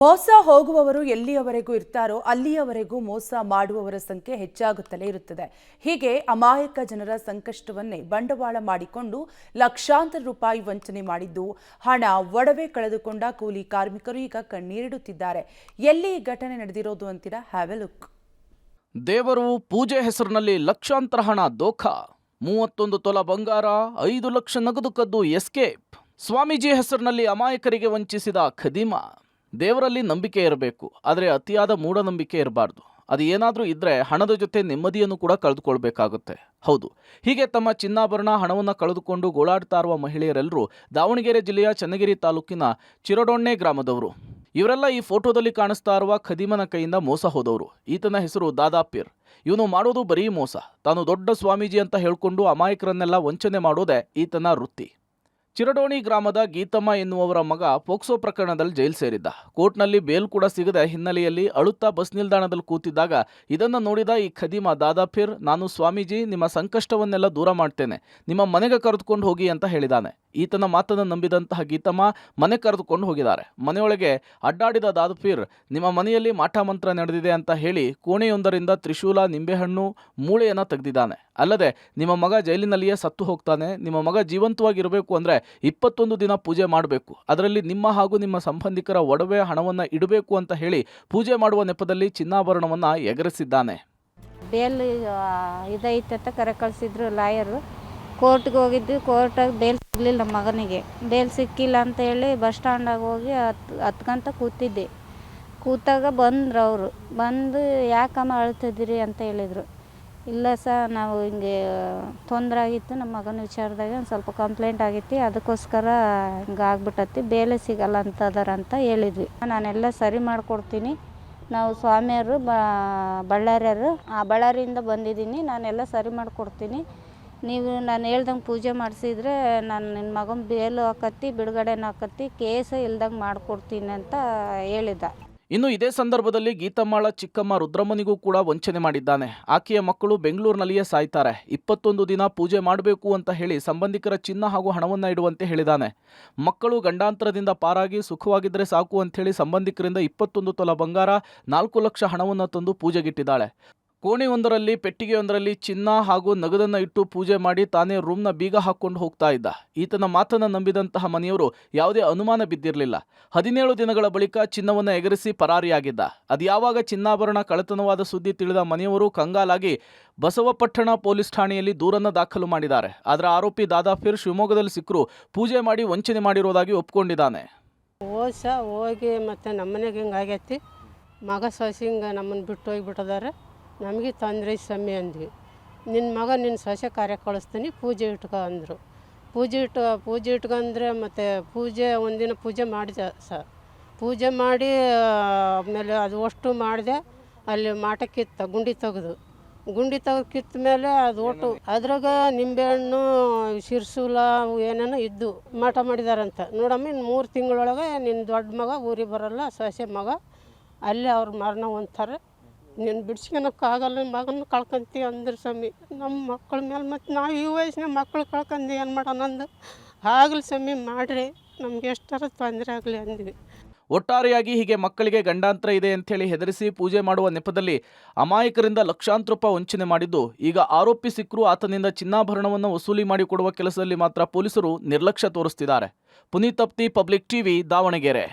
ಮೋಸ ಹೋಗುವವರು ಎಲ್ಲಿಯವರೆಗೂ ಇರ್ತಾರೋ ಅಲ್ಲಿಯವರೆಗೂ ಮೋಸ ಮಾಡುವವರ ಸಂಖ್ಯೆ ಹೆಚ್ಚಾಗುತ್ತಲೇ ಇರುತ್ತದೆ. ಹೀಗೆ ಅಮಾಯಕ ಜನರ ಸಂಕಷ್ಟವನ್ನೇ ಬಂಡವಾಳ ಮಾಡಿಕೊಂಡು ಲಕ್ಷಾಂತರ ರೂಪಾಯಿ ವಂಚನೆ ಮಾಡಿದ್ದು, ಹಣ ಒಡವೆ ಕಳೆದುಕೊಂಡ ಕೂಲಿ ಕಾರ್ಮಿಕರು ಈಗ ಕಣ್ಣೀರಿಡುತ್ತಿದ್ದಾರೆ. ಎಲ್ಲಿ ಈ ಘಟನೆ ನಡೆದಿರೋದು ಅಂತೀರಾ? Have A look. ದೇವರು ಪೂಜೆ ಹೆಸರಿನಲ್ಲಿ ಲಕ್ಷಾಂತರ ಹಣ ದೋಖಾ, 31 ತೊಲ ಬಂಗಾರ, 5 ಲಕ್ಷ ನಗದು ಕದ್ದು ಎಸ್ಕೇಪ್. ಸ್ವಾಮೀಜಿ ಹೆಸರಿನಲ್ಲಿ ಅಮಾಯಕರಿಗೆ ವಂಚಿಸಿದ ಖದೀಮ. ದೇವರಲ್ಲಿ ನಂಬಿಕೆ ಇರಬೇಕು, ಆದರೆ ಅತಿಯಾದ ಮೂಢನಂಬಿಕೆ ಇರಬಾರ್ದು. ಅದು ಏನಾದರೂ ಇದ್ರೆ ಹಣದ ಜೊತೆ ನೆಮ್ಮದಿಯನ್ನು ಕೂಡ ಕಳೆದುಕೊಳ್ಬೇಕಾಗುತ್ತೆ. ಹೌದು, ಹೀಗೆ ತಮ್ಮ ಚಿನ್ನಾಭರಣ ಹಣವನ್ನು ಕಳೆದುಕೊಂಡು ಗೋಳಾಡ್ತಾ ಇರುವ ಮಹಿಳೆಯರೆಲ್ಲರೂ ದಾವಣಗೆರೆ ಜಿಲ್ಲೆಯ ಚನ್ನಗಿರಿ ತಾಲೂಕಿನ ಚಿರಡೊಣ್ಣೆ ಗ್ರಾಮದವರು. ಇವರೆಲ್ಲ ಈ ಫೋಟೋದಲ್ಲಿ ಕಾಣಿಸ್ತಾ ಇರುವ ಖದೀಮನ ಕೈಯಿಂದ ಮೋಸ ಹೋದವರು. ಈತನ ಹೆಸರು ದಾದಾಪೀರ್. ಇವನು ಮಾಡೋದು ಬರೀ ಮೋಸ. ತಾನು ದೊಡ್ಡ ಸ್ವಾಮೀಜಿ ಅಂತ ಹೇಳ್ಕೊಂಡು ಅಮಾಯಕರನ್ನೆಲ್ಲ ವಂಚನೆ ಮಾಡೋದೇ ಈತನ ವೃತ್ತಿ. ಚಿರಡೋಣಿ ಗ್ರಾಮದ ಗೀತಮ್ಮ ಎನ್ನುವವರ ಮಗ ಪೋಕ್ಸೋ ಪ್ರಕರಣದಲ್ಲಿ ಜೈಲು ಸೇರಿದ್ದ. ಕೋರ್ಟ್ನಲ್ಲಿ ಬೇಲ್ ಕೂಡ ಸಿಗದ ಹಿನ್ನೆಲೆಯಲ್ಲಿ ಅಳುತ್ತಾ ಬಸ್ ನಿಲ್ದಾಣದಲ್ಲಿ ಕೂತಿದ್ದಾಗ ಇದನ್ನು ನೋಡಿದ ಈ ಖದೀಮ ದಾದಾಪೀರ್, ನಾನು ಸ್ವಾಮೀಜಿ, ನಿಮ್ಮ ಸಂಕಷ್ಟವನ್ನೆಲ್ಲ ದೂರ ಮಾಡ್ತೇನೆ, ನಿಮ್ಮ ಮನೆಗೆ ಕರೆದುಕೊಂಡು ಹೋಗಿ ಅಂತ ಹೇಳಿದಾನೆ. ಈತನ ಮಾತನ್ನು ನಂಬಿದಂತಹ ಗೀತಮ್ಮ ಮನೆ ಕರೆದುಕೊಂಡು ಹೋಗಿದ್ದಾರೆ. ಮನೆಯೊಳಗೆ ಅಡ್ಡಾಡಿದ ದಾದಾಪೀರ್, ನಿಮ್ಮ ಮನೆಯಲ್ಲಿ ಮಾಟ ಮಂತ್ರ ನಡೆದಿದೆ ಅಂತ ಹೇಳಿ ಕೋಣೆಯೊಂದರಿಂದ ತ್ರಿಶೂಲ, ನಿಂಬೆಹಣ್ಣು, ಮೂಳೆಯನ್ನು ತೆಗೆದಿದ್ದಾನೆ. ಅಲ್ಲದೆ ನಿಮ್ಮ ಮಗ ಜೈಲಿನಲ್ಲಿಯೇ ಸತ್ತು ಹೋಗ್ತಾನೆ, ನಿಮ್ಮ ಮಗ ಜೀವಂತವಾಗಿರಬೇಕು ಅಂದರೆ 21 ದಿನ ಪೂಜೆ ಮಾಡಬೇಕು, ಅದರಲ್ಲಿ ನಿಮ್ಮ ಹಾಗೂ ನಿಮ್ಮ ಸಂಬಂಧಿಕರ ಒಡವೆ ಹಣವನ್ನು ಇಡಬೇಕು ಅಂತ ಹೇಳಿ ಪೂಜೆ ಮಾಡುವ ನೆಪದಲ್ಲಿ ಚಿನ್ನಾಭರಣವನ್ನು ಎಗರಿಸಿದ್ದಾನೆ. ಬೇಲ್ ಇದೈತೆ ಅಂತ ಕರೆ ಕಳಿಸಿದ್ರು ಲಾಯರು. ಕೋರ್ಟ್ಗೆ ಹೋಗಿದ್ವಿ. ಕೋರ್ಟಾಗ ಬೇಲ್ ಸಿಗಲಿಲ್ಲ. ನಮ್ಮ ಮಗನಿಗೆ ಬೇಲ್ ಸಿಕ್ಕಿಲ್ಲ ಅಂತ ಹೇಳಿ ಬಸ್ ಸ್ಟ್ಯಾಂಡಾಗ ಹೋಗಿ ಹತ್ಕಂತ ಕೂತಿದ್ದೆ. ಕೂತಾಗ ಬಂದರು ಅವರು. ಬಂದು ಯಾಕಮ್ಮ ಅಳ್ತಿದ್ದೀರಿ ಅಂತ ಹೇಳಿದರು. ಇಲ್ಲ ಸರ್, ನಾವು ಹಿಂಗೆ ತೊಂದರೆ ಆಗಿತ್ತು, ನಮ್ಮ ಮಗನ ವಿಚಾರದಾಗ ಒಂದು ಸ್ವಲ್ಪ ಕಂಪ್ಲೇಂಟ್ ಆಗಿತ್ತು, ಅದಕ್ಕೋಸ್ಕರ ಹಿಂಗೆ ಆಗ್ಬಿಟ್ಟತಿ, ಬೇಲೆ ಸಿಗಲ್ಲ ಅಂತ ಹೇಳಿದ್ವಿ. ನಾನೆಲ್ಲ ಸರಿ ಮಾಡಿಕೊಡ್ತೀನಿ, ನಾವು ಸ್ವಾಮಿಯವರು ಬಳ್ಳಾರಿಯವರು, ಆ ಬಳ್ಳಾರಿಯಿಂದ ಬಂದಿದ್ದೀನಿ, ನಾನೆಲ್ಲ ಸರಿ ಮಾಡಿಕೊಡ್ತೀನಿ, ನೀವು ನಾನು ಹೇಳ್ದಂಗೆ ಪೂಜೆ ಮಾಡಿಸಿದ್ರೆ ನಾನು ನಿನ್ನ ಮಗನ ಬೇಲು ಹಾಕತ್ತಿ, ಬಿಡುಗಡೆನ ಹಾಕತ್ತಿ, ಕೇಸ ಇಲ್ದಂಗೆ ಮಾಡಿಕೊಡ್ತೀನಿ ಅಂತ ಹೇಳಿದ. ಇನ್ನು ಇದೇ ಸಂದರ್ಭದಲ್ಲಿ ಗೀತಮ್ಮಾಳ ಚಿಕ್ಕಮ್ಮ ರುದ್ರಮ್ಮನಿಗೂ ಕೂಡ ವಂಚನೆ ಮಾಡಿದ್ದಾನೆ. ಆಕೆಯ ಮಕ್ಕಳು ಬೆಂಗಳೂರಿನಲ್ಲಿಯೇ ಸಾಯ್ತಾರೆ. 21 ದಿನ ಪೂಜೆ ಮಾಡಬೇಕು ಅಂತ ಹೇಳಿ ಸಂಬಂಧಿಕರ ಚಿನ್ನ ಹಾಗೂ ಹಣವನ್ನು ಇಡುವಂತೆ ಹೇಳಿದ್ದಾನೆ. ಮಕ್ಕಳು ಗಂಡಾಂತರದಿಂದ ಪಾರಾಗಿ ಸುಖವಾಗಿದ್ದರೆ ಸಾಕು ಅಂಥೇಳಿ ಸಂಬಂಧಿಕರಿಂದ 21 ತೊಲ ಬಂಗಾರ, 4 ಲಕ್ಷ ಹಣವನ್ನು ತಂದು ಪೂಜೆಗಿಟ್ಟಿದ್ದಾಳೆ. ಕೋಣೆಯೊಂದರಲ್ಲಿ ಪೆಟ್ಟಿಗೆಯೊಂದರಲ್ಲಿ ಚಿನ್ನ ಹಾಗೂ ನಗದನ್ನು ಇಟ್ಟು ಪೂಜೆ ಮಾಡಿ ತಾನೇ ರೂಮ್ನ ಬೀಗ ಹಾಕ್ಕೊಂಡು ಹೋಗ್ತಾ ಇದ್ದ. ಈತನ ಮಾತನ್ನು ನಂಬಿದಂತಹ ಮನೆಯವರು ಯಾವುದೇ ಅನುಮಾನ ಬಿದ್ದಿರಲಿಲ್ಲ. 17 ದಿನಗಳ ಬಳಿಕ ಚಿನ್ನವನ್ನು ಎಗರಿಸಿ ಪರಾರಿಯಾಗಿದ್ದ. ಅದು ಯಾವಾಗ ಚಿನ್ನಾಭರಣ ಕಳ್ಳತನವಾದ ಸುದ್ದಿ ತಿಳಿದ ಮನೆಯವರು ಕಂಗಾಲಾಗಿ ಬಸವಪಟ್ಟಣ ಪೊಲೀಸ್ ಠಾಣೆಯಲ್ಲಿ ದೂರನ್ನು ದಾಖಲು ಮಾಡಿದ್ದಾರೆ. ಆದರೆ ಆರೋಪಿ ದಾದಾಪೀರ್ ಶಿವಮೊಗ್ಗದಲ್ಲಿ ಸಿಕ್ಕರು ಪೂಜೆ ಮಾಡಿ ವಂಚನೆ ಮಾಡಿರೋದಾಗಿ ಒಪ್ಕೊಂಡಿದ್ದಾನೆ. ಹೋಗಿ ಮತ್ತು ನಮ್ಮನೆಗೆ ಹಿಂಗೆ ಆಗೈತಿ, ಮಗ ಸೊಸೆ ಹಿಂಗೆ ನಮ್ಮನ್ನು ಬಿಟ್ಟು ಹೋಗಿಬಿಟ್ಟಿದ್ದಾರೆ, ನಮಗೆ ತೊಂದರೆ ಸ್ವಾಮಿ ಅಂದ್ವಿ. ನಿನ್ನ ಮಗ ನಿನ್ನ ಸೊಸೆ ಕಾರ್ಯ ಕಳಿಸ್ತೀನಿ, ಪೂಜೆ ಇಟ್ಕೊ ಅಂದರು. ಪೂಜೆ ಇಟ್ಕೊಂಡ್ರೆ ಮತ್ತು ಪೂಜೆ ಒಂದಿನ ಪೂಜೆ ಮಾಡಿದೆ ಸರ್. ಪೂಜೆ ಮಾಡಿ ಆಮೇಲೆ ಅದು ಅಷ್ಟು ಮಾಡಿದೆ. ಅಲ್ಲಿ ಮಾಟ ಗುಂಡಿ ತೆಗೆದು ಕಿತ್ತ ಮೇಲೆ ಅದು ಒಟ್ಟು ಅದ್ರಾಗ ನಿಂಬೆಹಣ್ಣು, ಶಿರ್ಸೂಲ ಏನೇನೋ ಇದ್ದು ಮಾಟ ಮಾಡಿದಾರಂತ. ನೋಡಮ್ಮ, ಇನ್ನು 3 ತಿಂಗಳೊಳಗೆ ನಿನ್ನ ದೊಡ್ಡ ಮಗ ಊರಿಗೆ ಬರೋಲ್ಲ, ಸೊಸೆ ಮಗ ಅಲ್ಲೇ ಅವ್ರ ಮರಣ ಹೊಂತಾರೆ, ನೀನು ಬಿಡ್ಸ್ಕೊಳಕ್ಕಾಗಲ್ಲ, ಮಗನ ಕಳ್ಕೊಂತೀವಿ ಅಂದ್ರೆ ಸ್ವಾಮಿ. ನಮ್ಮ ಮಕ್ಕಳ ಮೇಲೆ ಮತ್ತು ನಾವು ಈ ವಯಸ್ಸಿನ ಮಕ್ಕಳು ಕಳ್ಕೊಂಡು ಏನು ಮಾಡೋಣ ಅಂದು, ಆಗಲಿ ಸ್ವಾಮಿ ಮಾಡಿರಿ, ನಮ್ಗೆ ಎಷ್ಟರ ತೊಂದರೆ ಆಗಲಿ ಅಂದ್ವಿ. ಒಟ್ಟಾರೆಯಾಗಿ ಹೀಗೆ ಮಕ್ಕಳಿಗೆ ಗಂಡಾಂತರ ಇದೆ ಅಂಥೇಳಿ ಹೆದರಿಸಿ ಪೂಜೆ ಮಾಡುವ ನೆಪದಲ್ಲಿ ಅಮಾಯಕರಿಂದ ಲಕ್ಷಾಂತರ ರೂಪಾಯಿ ವಂಚನೆ ಮಾಡಿದ್ದು, ಈಗ ಆರೋಪಿ ಸಿಕ್ಕರೂ ಆತನಿಂದ ಚಿನ್ನಾಭರಣವನ್ನು ವಸೂಲಿ ಮಾಡಿಕೊಡುವ ಕೆಲಸದಲ್ಲಿ ಮಾತ್ರ ಪೊಲೀಸರು ನಿರ್ಲಕ್ಷ್ಯ ತೋರಿಸ್ತಿದ್ದಾರೆ. Puneeth Tapti, public TV, Davanagere.